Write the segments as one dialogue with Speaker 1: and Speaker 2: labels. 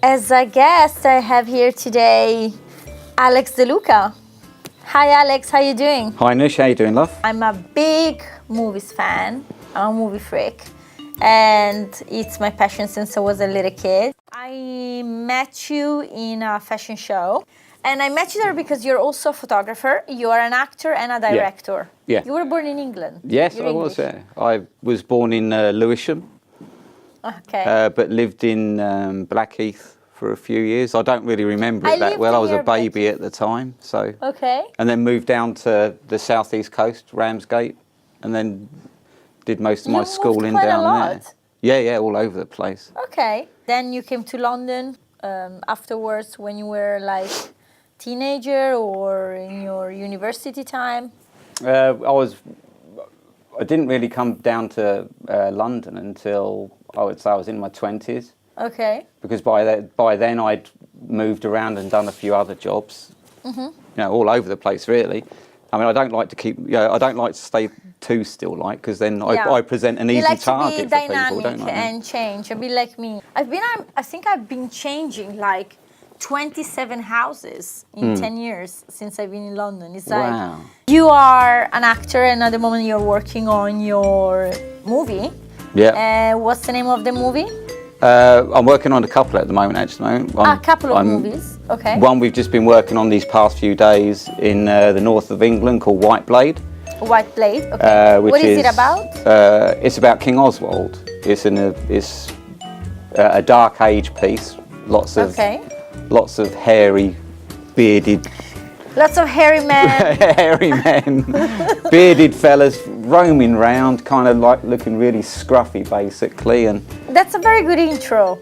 Speaker 1: As a guest, I have here today Alex De Luca. Hi Alex, how you doing?
Speaker 2: Hi Nush, how you doing, love?
Speaker 1: I'm a big movies fan. I'm a movie freak. And it's my passion since I was a little kid. I met you in a fashion show. And I met you there because you're also a photographer, you are an actor and a director.
Speaker 2: Yeah.
Speaker 1: You were born in England.
Speaker 2: Yes,
Speaker 1: You're
Speaker 2: I was.
Speaker 1: English.
Speaker 2: Yeah. I was born in Lewisham,
Speaker 1: Okay.
Speaker 2: but lived in Blackheath for a few years. I don't really remember
Speaker 1: I
Speaker 2: it that
Speaker 1: lived
Speaker 2: well. I was
Speaker 1: near
Speaker 2: a baby at the time, so.
Speaker 1: Okay.
Speaker 2: And then moved down to the southeast coast, Ramsgate, and then did most of my schooling
Speaker 1: quite a
Speaker 2: down
Speaker 1: lot.
Speaker 2: there. Yeah, all over the place.
Speaker 1: Okay. Then you came to London afterwards when you were like teenager or in your university time?
Speaker 2: I didn't really come down to London until I would say I was in my 20s.
Speaker 1: Okay.
Speaker 2: Because by then I'd moved around and done a few other jobs, you know, all over the place really. I mean, I don't like to I don't like to stay too still, like, because then I present an easy target
Speaker 1: to be
Speaker 2: for people,
Speaker 1: dynamic
Speaker 2: don't I?
Speaker 1: and change. A bit like me. I think I've been changing like 27 houses in 10 years since I've been in London. It's
Speaker 2: Wow.
Speaker 1: like you are an actor and at the moment you're working on your movie.
Speaker 2: Yeah.
Speaker 1: What's the name of the movie?
Speaker 2: I'm working on a couple at the moment, actually.
Speaker 1: A couple of movies, okay.
Speaker 2: One we've just been working on these past few days in the north of England called White Blade.
Speaker 1: White Blade, okay. What is it about?
Speaker 2: It's about King Oswald. It's a dark age piece. Lots of hairy, bearded.
Speaker 1: Lots of hairy men.
Speaker 2: Hairy men, bearded fellas roaming round, kind of like looking really scruffy, basically. And
Speaker 1: that's a very good intro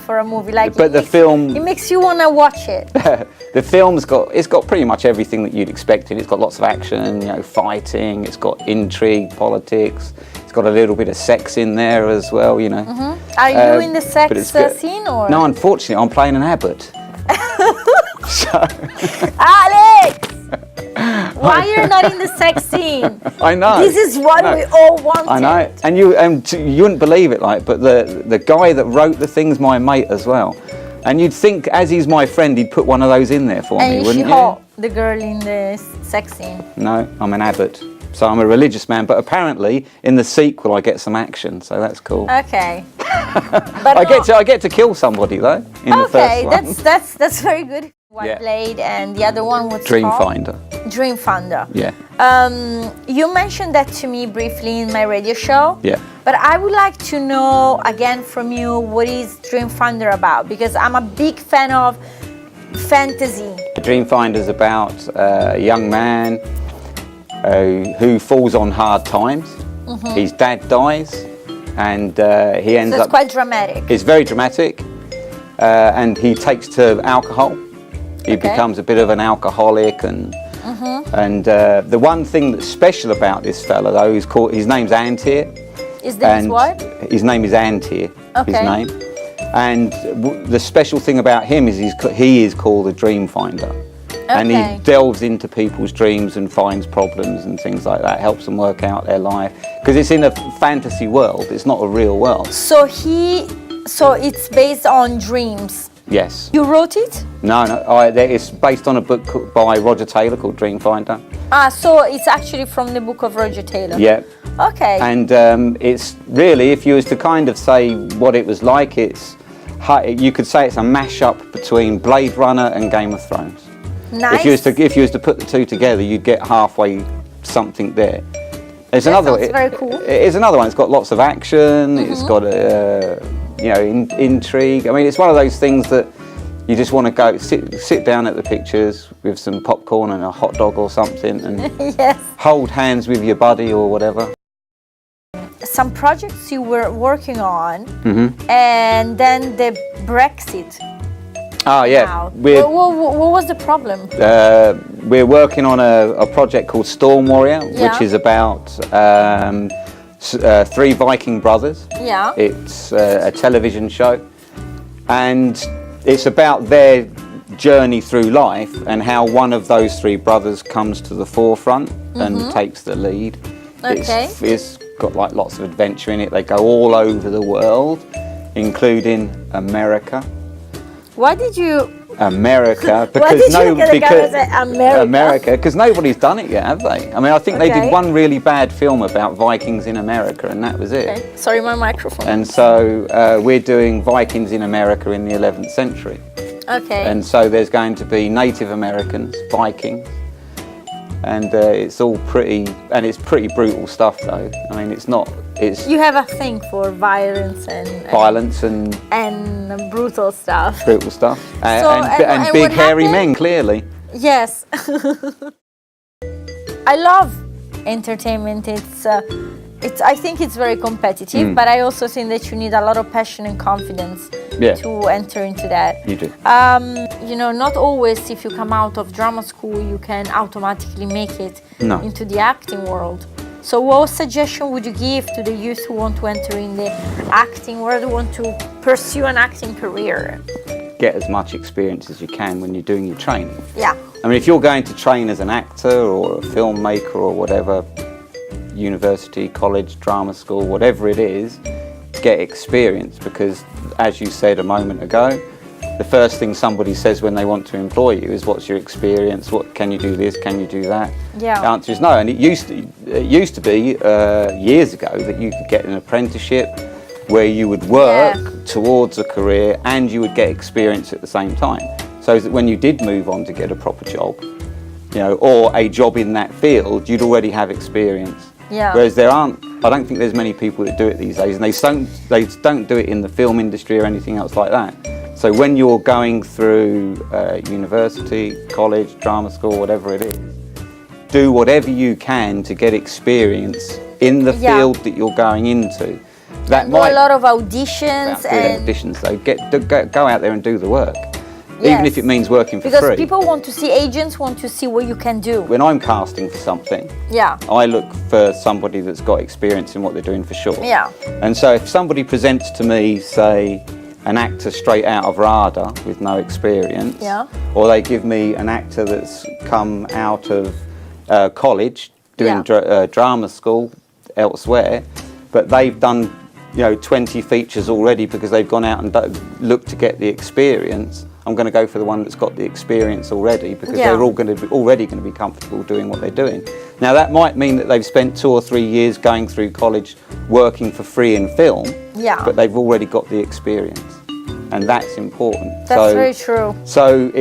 Speaker 1: for a movie. Like,
Speaker 2: but it
Speaker 1: makes you want to watch it.
Speaker 2: The film's got pretty much everything that you'd expect. It's got lots of action, you know, fighting. It's got intrigue, politics. It's got a little bit of sex in there as well, you know.
Speaker 1: Are you in the sex scene or?
Speaker 2: No, unfortunately, I'm playing an abbot.
Speaker 1: Alex! Why you're not in the sex scene?
Speaker 2: I know.
Speaker 1: This is what we all wanted.
Speaker 2: I know. And you wouldn't believe it, like, but the guy that wrote the thing's my mate as well. And you'd think, as he's my friend, he'd put one of those in there for me, wouldn't you?
Speaker 1: And hot, the girl in the sex scene.
Speaker 2: No, I'm an abbot. So I'm a religious man, but apparently in the sequel I get some action, so that's cool.
Speaker 1: Okay. But
Speaker 2: I get to kill somebody though in the first one.
Speaker 1: Okay, that's very good. White Blade, and the other one was
Speaker 2: Dreamfinder.
Speaker 1: Dreamfinder.
Speaker 2: Yeah.
Speaker 1: You mentioned that to me briefly in my radio show.
Speaker 2: Yeah.
Speaker 1: But I would like to know again from you, what is Dreamfinder about? Because I'm a big fan of fantasy.
Speaker 2: Dreamfinder's about a young man who falls on hard times. His dad dies, and he ends up.
Speaker 1: So it's quite dramatic.
Speaker 2: It's very dramatic, and he takes to alcohol. He becomes a bit of an alcoholic, and the one thing that's special about this fella, though, his name's Antir.
Speaker 1: His name is what?
Speaker 2: His name is Antir.
Speaker 1: Okay.
Speaker 2: His name, and the special thing about him is he is called a dream finder. And he delves into people's dreams and finds problems and things like that, helps them work out their life. Because it's in a fantasy world, it's not a real world.
Speaker 1: So it's based on dreams?
Speaker 2: Yes.
Speaker 1: You wrote it?
Speaker 2: No, it's based on a book by Roger Taylor called Dreamfinder.
Speaker 1: So it's actually from the book of Roger Taylor?
Speaker 2: Yeah.
Speaker 1: Okay.
Speaker 2: And it's really, if you was to kind of say what it was like, you could say it's a mashup between Blade Runner and Game of Thrones.
Speaker 1: Nice.
Speaker 2: If you was to put the two together, you'd get halfway something there. There's another.
Speaker 1: Sounds very cool.
Speaker 2: It's another one. It's got lots of action. It's got intrigue. I mean, it's one of those things that you just want to go sit down at the pictures with some popcorn and a hot dog or something, and hold hands with your buddy or whatever.
Speaker 1: Some projects you were working on, and then the Brexit.
Speaker 2: Oh yeah.
Speaker 1: What was the problem?
Speaker 2: We're working on a project called Storm Warrior, which is about 3 Viking brothers.
Speaker 1: Yeah.
Speaker 2: It's a television show, and it's about their journey through life and how one of those 3 brothers comes to the forefront and takes the lead.
Speaker 1: Okay.
Speaker 2: It's got like lots of adventure in it. They go all over the world, including America.
Speaker 1: Why did you?
Speaker 2: America,
Speaker 1: Why
Speaker 2: because
Speaker 1: did you look at the camera and say America?
Speaker 2: because nobody's done it yet, have they? I mean, I think they
Speaker 1: Okay.
Speaker 2: did one really bad film about Vikings in America, and that was it.
Speaker 1: Okay. Sorry, my microphone.
Speaker 2: And so we're doing Vikings in America in the 11th century.
Speaker 1: Okay.
Speaker 2: And so there's going to be Native Americans, Vikings, and it's all pretty, and it's pretty brutal stuff though. I mean, it's
Speaker 1: You have a thing for violence and
Speaker 2: violence and
Speaker 1: brutal stuff.
Speaker 2: brutal stuff,
Speaker 1: and
Speaker 2: and big
Speaker 1: what
Speaker 2: hairy
Speaker 1: happened?
Speaker 2: men, clearly.
Speaker 1: Yes. I love entertainment. I think it's very competitive, but I also think that you need a lot of passion and confidence
Speaker 2: Yeah.
Speaker 1: to enter into that.
Speaker 2: You do.
Speaker 1: You know, not always if you come out of drama school, you can automatically make it
Speaker 2: No.
Speaker 1: into the acting world. So what suggestion would you give to the youth who want to enter in the acting world, who want to pursue an acting career?
Speaker 2: Get as much experience as you can when you're doing your training.
Speaker 1: Yeah.
Speaker 2: I mean, if you're going to train as an actor or a filmmaker or whatever, university, college, drama school, whatever it is, get experience, because as you said a moment ago, the first thing somebody says when they want to employ you is, what's your experience? What can you do this? Can you do that?
Speaker 1: Yeah.
Speaker 2: The answer is no. And it used to be years ago that you could get an apprenticeship where you would work towards a career and you would get experience at the same time. So that when you did move on to get a proper job, you know, or a job in that field, you'd already have experience.
Speaker 1: Yeah.
Speaker 2: Whereas I don't think there's many people that do it these days, and they don't do it in the film industry or anything else like that. So when you're going through university, college, drama school, whatever it is, do whatever you can to get experience in the field that you're going into. That
Speaker 1: Do a lot of auditions and
Speaker 2: auditions though. Go out there and do the work.
Speaker 1: Yes.
Speaker 2: Even if it means working for
Speaker 1: because
Speaker 2: free.
Speaker 1: people want to see, agents want to see what you can do.
Speaker 2: When I'm casting for something,
Speaker 1: Yeah.
Speaker 2: I look for somebody that's got experience in what they're doing for sure.
Speaker 1: Yeah.
Speaker 2: And so if somebody presents to me, say, an actor straight out of RADA with no experience,
Speaker 1: Yeah.
Speaker 2: or they give me an actor that's come out of college doing drama school elsewhere, but they've done 20 features already because they've gone out and looked to get the experience, I'm going to go for the one that's got the experience already, because they're already going to be comfortable doing what they're doing. Now that might mean that they've spent 2 or 3 years going through college working for free in film, but they've already got the experience, and that's important.
Speaker 1: That's very true.
Speaker 2: So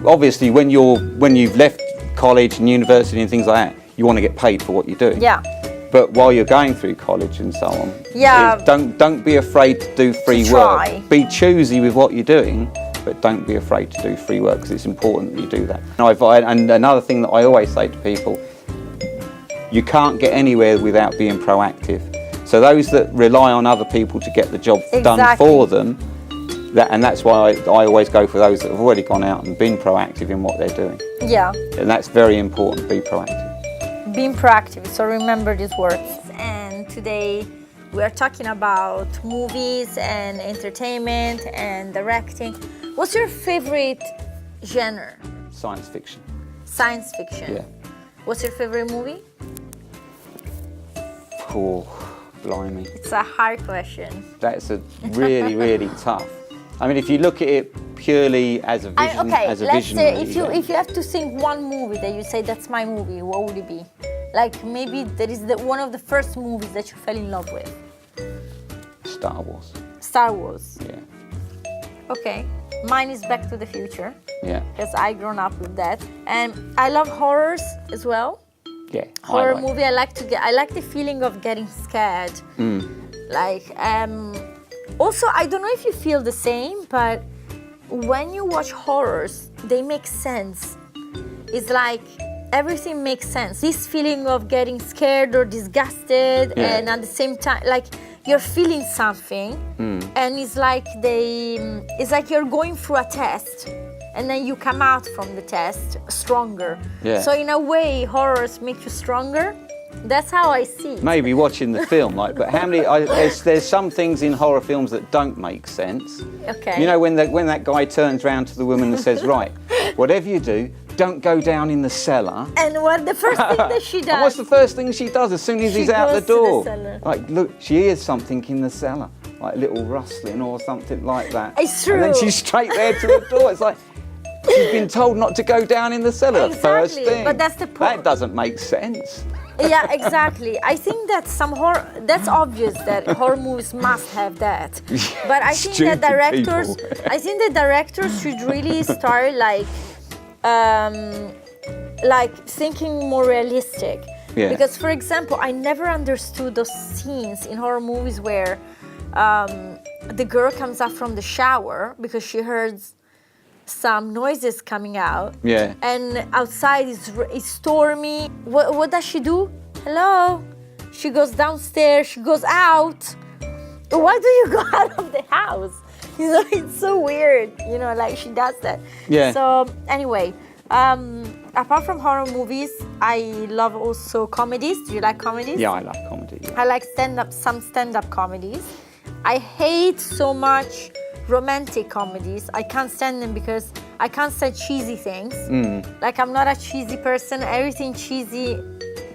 Speaker 2: obviously when you've left college and university and things like that, you want to get paid for what you're doing.
Speaker 1: Yeah.
Speaker 2: But while you're going through college and so on, don't be afraid to do free work. Be choosy with what you're doing, but don't be afraid to do free work, because it's important that you do that. And another thing that I always say to people, you can't get anywhere without being proactive. So those that rely on other people to get the job done for them, and that's why I always go for those that have already gone out and been proactive in what they're doing.
Speaker 1: Yeah.
Speaker 2: And that's very important, be proactive.
Speaker 1: Being proactive, so remember these words. And today we are talking about movies and entertainment and directing. What's your favorite genre?
Speaker 2: Science fiction.
Speaker 1: Science fiction.
Speaker 2: Yeah.
Speaker 1: What's your favorite movie?
Speaker 2: Oh, blimey.
Speaker 1: It's a hard question.
Speaker 2: That's a really, really tough. I mean, if you look at it purely as a vision,
Speaker 1: let's say if you have to think one movie that you say that's my movie, what would it be? Like maybe that is one of the first movies that you fell in love with.
Speaker 2: Star Wars.
Speaker 1: Star Wars.
Speaker 2: Yeah.
Speaker 1: Okay. Mine is Back to the Future.
Speaker 2: Yeah.
Speaker 1: Because I grown up with that, and I love horrors as well.
Speaker 2: Yeah.
Speaker 1: Horror movie. I like the feeling of getting scared. Also, I don't know if you feel the same, but when you watch horrors, they make sense. It's like everything makes sense. This feeling of getting scared or disgusted, and at the same time, like you're feeling something, and it's like you're going through a test, and then you come out from the test stronger.
Speaker 2: Yeah.
Speaker 1: So in a way, horrors make you stronger. That's how I see it.
Speaker 2: Maybe watching the film, but how many? There's some things in horror films that don't make sense.
Speaker 1: Okay.
Speaker 2: You know, when that guy turns round to the woman and says, "Right, whatever you do, don't go down in the cellar."
Speaker 1: And what the first thing that she does?
Speaker 2: And what's the first thing she does as soon as he's out the
Speaker 1: goes to the
Speaker 2: door?
Speaker 1: cellar.
Speaker 2: Like, look, she hears something in the cellar. like a little rustling or something like that.
Speaker 1: It's true.
Speaker 2: And then she's straight there to the door. It's like, she's been told not to go down in the cellar first thing.
Speaker 1: But that's the point.
Speaker 2: That doesn't make sense.
Speaker 1: Yeah, exactly. I think that that's obvious that horror movies must have that. But I think that directors should really start like thinking more realistic.
Speaker 2: Yeah.
Speaker 1: Because, for example, I never understood those scenes in horror movies where the girl comes out from the shower because she heard some noises coming out.
Speaker 2: Yeah.
Speaker 1: And outside is stormy. What does she do? Hello? She goes downstairs. She goes out. Why do you go out of the house? You know, it's so weird. You know, like she does that.
Speaker 2: Yeah.
Speaker 1: So anyway, apart from horror movies, I love also comedies. Do you like comedies?
Speaker 2: Yeah, I love comedy. Yeah.
Speaker 1: I like some stand-up comedies. I hate so much romantic comedies. I can't stand them because I can't stand cheesy things. Like, I'm not a cheesy person. Everything cheesy,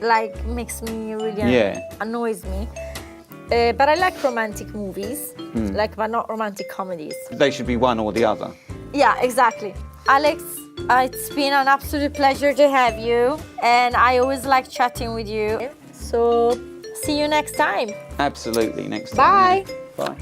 Speaker 1: like, makes me really annoys me. But I like romantic movies, but not romantic comedies.
Speaker 2: They should be one or the other.
Speaker 1: Yeah, exactly. Alex, it's been an absolute pleasure to have you, and I always like chatting with you. So, see you next time.
Speaker 2: Absolutely, next time.
Speaker 1: Bye.
Speaker 2: Yeah. Bye.